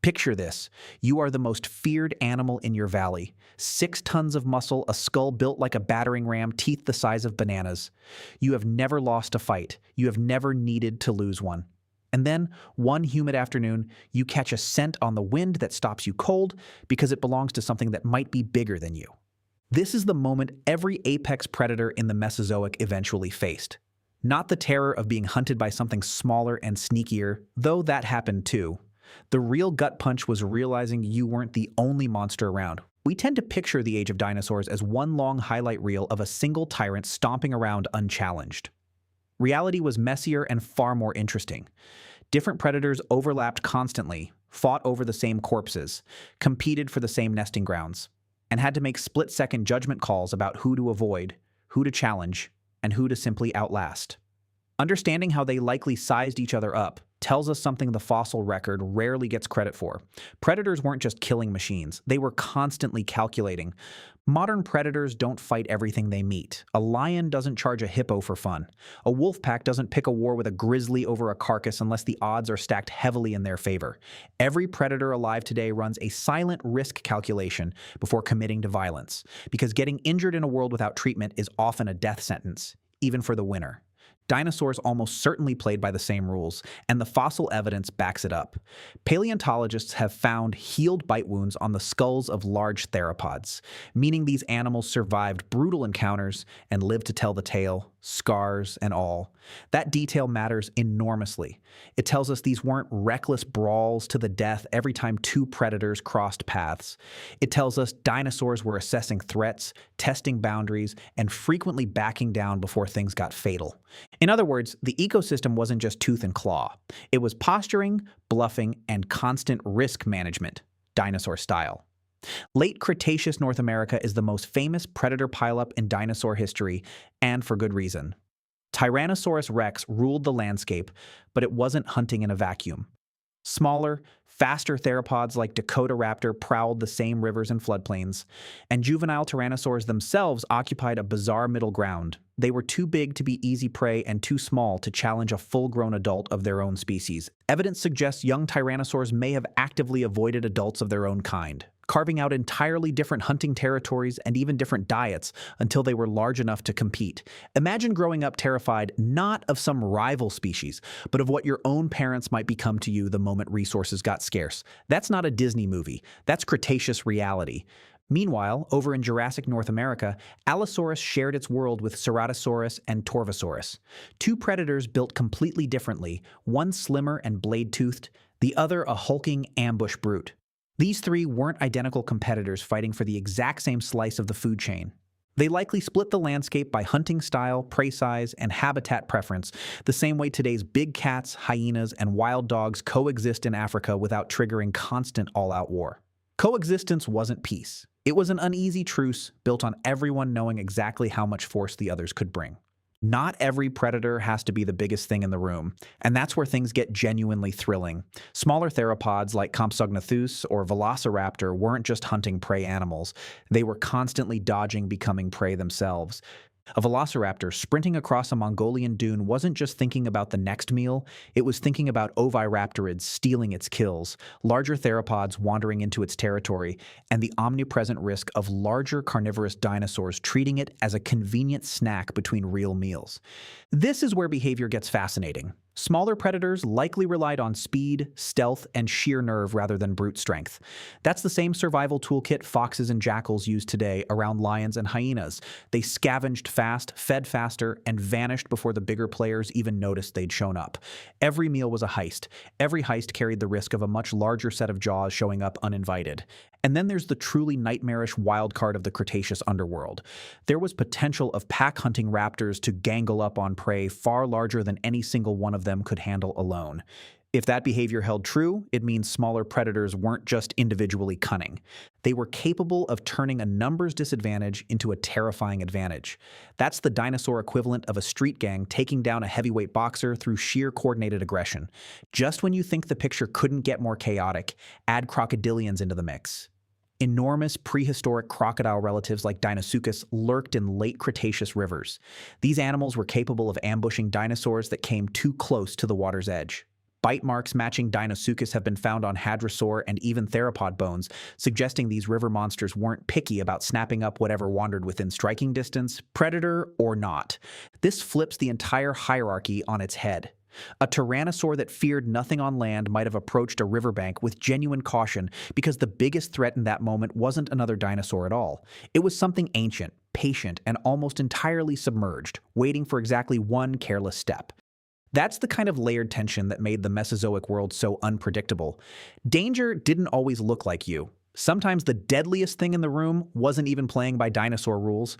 Picture this. You are the most feared animal in your valley. 6 tons of muscle, a skull built like a battering ram, teeth the size of bananas. You have never lost a fight. You have never needed to lose one. And then, one humid afternoon, you catch a scent on the wind that stops you cold because it belongs to something that might be bigger than you. This is the moment every apex predator in the Mesozoic eventually faced. Not the terror of being hunted by something smaller and sneakier, though that happened too. The real gut punch was realizing you weren't the only monster around. We tend to picture the age of dinosaurs as one long highlight reel of a single tyrant stomping around unchallenged. Reality was messier and far more interesting. Different predators overlapped constantly, fought over the same corpses, competed for the same nesting grounds, and had to make split-second judgment calls about who to avoid, who to challenge, and who to simply outlast. Understanding how they likely sized each other up tells us something the fossil record rarely gets credit for. Predators weren't just killing machines, they were constantly calculating. Modern predators don't fight everything they meet. A lion doesn't charge a hippo for fun. A wolf pack doesn't pick a war with a grizzly over a carcass unless the odds are stacked heavily in their favor. Every predator alive today runs a silent risk calculation before committing to violence, because getting injured in a world without treatment is often a death sentence, even for the winner. Dinosaurs almost certainly played by the same rules, and the fossil evidence backs it up. Paleontologists have found healed bite wounds on the skulls of large theropods, meaning these animals survived brutal encounters and lived to tell the tale, scars and all. That detail matters enormously. It tells us these weren't reckless brawls to the death every time 2 predators crossed paths. It tells us dinosaurs were assessing threats, testing boundaries, and frequently backing down before things got fatal. In other words, the ecosystem wasn't just tooth and claw. It was posturing, bluffing, and constant risk management, dinosaur style. Late Cretaceous North America is the most famous predator pileup in dinosaur history, and for good reason. Tyrannosaurus rex ruled the landscape, but it wasn't hunting in a vacuum. Smaller, faster theropods like Dakota raptor prowled the same rivers and floodplains, and juvenile tyrannosaurs themselves occupied a bizarre middle ground. They were too big to be easy prey and too small to challenge a full-grown adult of their own species. Evidence suggests young tyrannosaurs may have actively avoided adults of their own kind, carving out entirely different hunting territories and even different diets until they were large enough to compete. Imagine growing up terrified not of some rival species, but of what your own parents might become to you the moment resources got scarce. That's not a Disney movie. That's Cretaceous reality. Meanwhile, over in Jurassic North America, Allosaurus shared its world with Ceratosaurus and Torvosaurus. 2 predators built completely differently, one slimmer and blade-toothed, the other a hulking ambush brute. These 3 weren't identical competitors fighting for the exact same slice of the food chain. They likely split the landscape by hunting style, prey size, and habitat preference, the same way today's big cats, hyenas, and wild dogs coexist in Africa without triggering constant all-out war. Coexistence wasn't peace. It was an uneasy truce built on everyone knowing exactly how much force the others could bring. Not every predator has to be the biggest thing in the room, and that's where things get genuinely thrilling. Smaller theropods like Compsognathus or Velociraptor weren't just hunting prey animals. They were constantly dodging becoming prey themselves. A velociraptor sprinting across a Mongolian dune wasn't just thinking about the next meal, it was thinking about oviraptorids stealing its kills, larger theropods wandering into its territory, and the omnipresent risk of larger carnivorous dinosaurs treating it as a convenient snack between real meals. This is where behavior gets fascinating. Smaller predators likely relied on speed, stealth, and sheer nerve rather than brute strength. That's the same survival toolkit foxes and jackals use today around lions and hyenas. They scavenged fast, fed faster, and vanished before the bigger players even noticed they'd shown up. Every meal was a heist. Every heist carried the risk of a much larger set of jaws showing up uninvited. And then there's the truly nightmarish wild card of the Cretaceous underworld. There was potential of pack-hunting raptors to gangle up on prey far larger than any single one of them could handle alone. If that behavior held true, it means smaller predators weren't just individually cunning. They were capable of turning a numbers disadvantage into a terrifying advantage. That's the dinosaur equivalent of a street gang taking down a heavyweight boxer through sheer coordinated aggression. Just when you think the picture couldn't get more chaotic, add crocodilians into the mix. Enormous prehistoric crocodile relatives like Deinosuchus lurked in late Cretaceous rivers. These animals were capable of ambushing dinosaurs that came too close to the water's edge. Bite marks matching Deinosuchus have been found on hadrosaur and even theropod bones, suggesting these river monsters weren't picky about snapping up whatever wandered within striking distance, predator or not. This flips the entire hierarchy on its head. A tyrannosaur that feared nothing on land might have approached a riverbank with genuine caution because the biggest threat in that moment wasn't another dinosaur at all. It was something ancient, patient, and almost entirely submerged, waiting for exactly one careless step. That's the kind of layered tension that made the Mesozoic world so unpredictable. Danger didn't always look like you. Sometimes the deadliest thing in the room wasn't even playing by dinosaur rules.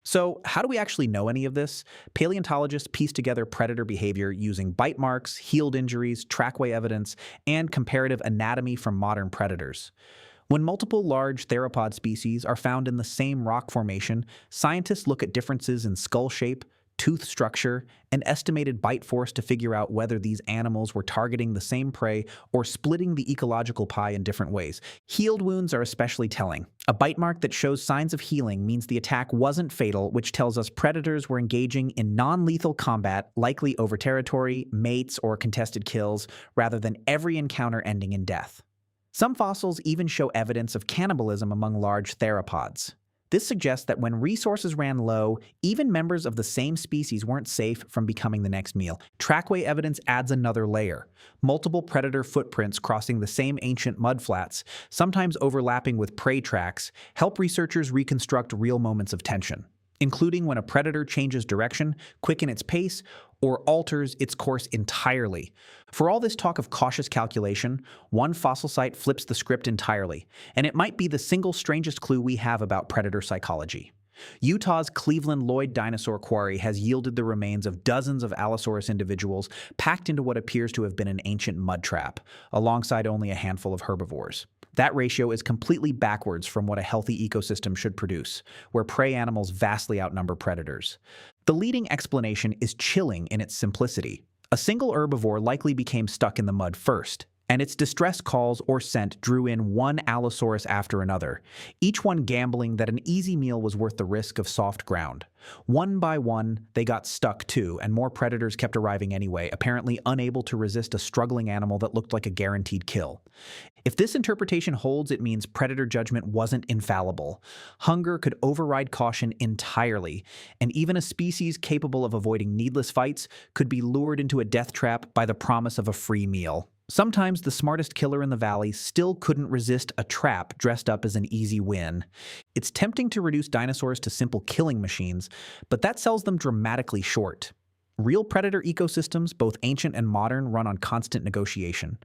So, how do we actually know any of this? Paleontologists piece together predator behavior using bite marks, healed injuries, trackway evidence, and comparative anatomy from modern predators. When multiple large theropod species are found in the same rock formation, scientists look at differences in skull shape, tooth structure, and estimated bite force to figure out whether these animals were targeting the same prey or splitting the ecological pie in different ways. Healed wounds are especially telling. A bite mark that shows signs of healing means the attack wasn't fatal, which tells us predators were engaging in non-lethal combat, likely over territory, mates, or contested kills, rather than every encounter ending in death. Some fossils even show evidence of cannibalism among large theropods. This suggests that when resources ran low, even members of the same species weren't safe from becoming the next meal. Trackway evidence adds another layer. Multiple predator footprints crossing the same ancient mudflats, sometimes overlapping with prey tracks, help researchers reconstruct real moments of tension, including when a predator changes direction, quickens its pace, or alters its course entirely. For all this talk of cautious calculation, one fossil site flips the script entirely, and it might be the single strangest clue we have about predator psychology. Utah's Cleveland Lloyd Dinosaur Quarry has yielded the remains of dozens of Allosaurus individuals packed into what appears to have been an ancient mud trap, alongside only a handful of herbivores. That ratio is completely backwards from what a healthy ecosystem should produce, where prey animals vastly outnumber predators. The leading explanation is chilling in its simplicity. A single herbivore likely became stuck in the mud first, and its distress calls or scent drew in one Allosaurus after another, each one gambling that an easy meal was worth the risk of soft ground. One by one, they got stuck too, and more predators kept arriving anyway, apparently unable to resist a struggling animal that looked like a guaranteed kill. If this interpretation holds, it means predator judgment wasn't infallible. Hunger could override caution entirely, and even a species capable of avoiding needless fights could be lured into a death trap by the promise of a free meal. Sometimes the smartest killer in the valley still couldn't resist a trap dressed up as an easy win. It's tempting to reduce dinosaurs to simple killing machines, but that sells them dramatically short. Real predator ecosystems, both ancient and modern, run on constant negotiation.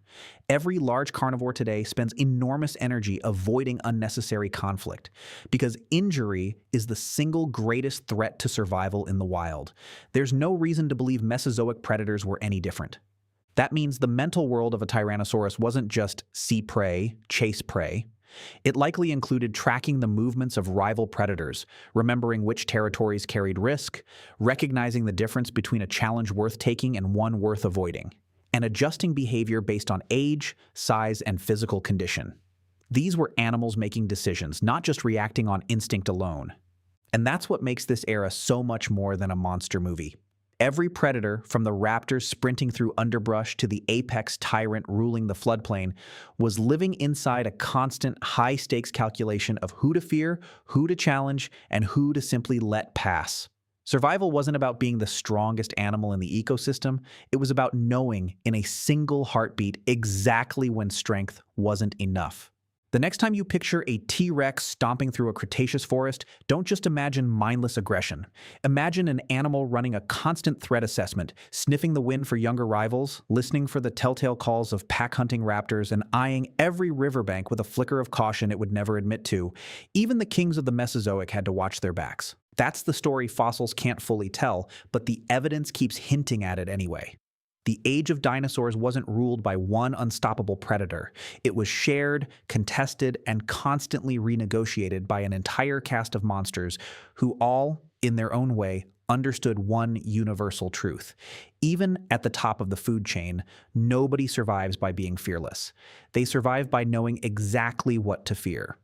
Every large carnivore today spends enormous energy avoiding unnecessary conflict, because injury is the single greatest threat to survival in the wild. There's no reason to believe Mesozoic predators were any different. That means the mental world of a Tyrannosaurus wasn't just see prey, chase prey. It likely included tracking the movements of rival predators, remembering which territories carried risk, recognizing the difference between a challenge worth taking and one worth avoiding, and adjusting behavior based on age, size, and physical condition. These were animals making decisions, not just reacting on instinct alone. And that's what makes this era so much more than a monster movie. Every predator, from the raptors sprinting through underbrush to the apex tyrant ruling the floodplain, was living inside a constant high-stakes calculation of who to fear, who to challenge, and who to simply let pass. Survival wasn't about being the strongest animal in the ecosystem. It was about knowing in a single heartbeat exactly when strength wasn't enough. The next time you picture a T-Rex stomping through a Cretaceous forest, don't just imagine mindless aggression. Imagine an animal running a constant threat assessment, sniffing the wind for younger rivals, listening for the telltale calls of pack-hunting raptors, and eyeing every riverbank with a flicker of caution it would never admit to. Even the kings of the Mesozoic had to watch their backs. That's the story fossils can't fully tell, but the evidence keeps hinting at it anyway. The age of dinosaurs wasn't ruled by one unstoppable predator. It was shared, contested, and constantly renegotiated by an entire cast of monsters who all, in their own way, understood one universal truth. Even at the top of the food chain, nobody survives by being fearless. They survive by knowing exactly what to fear.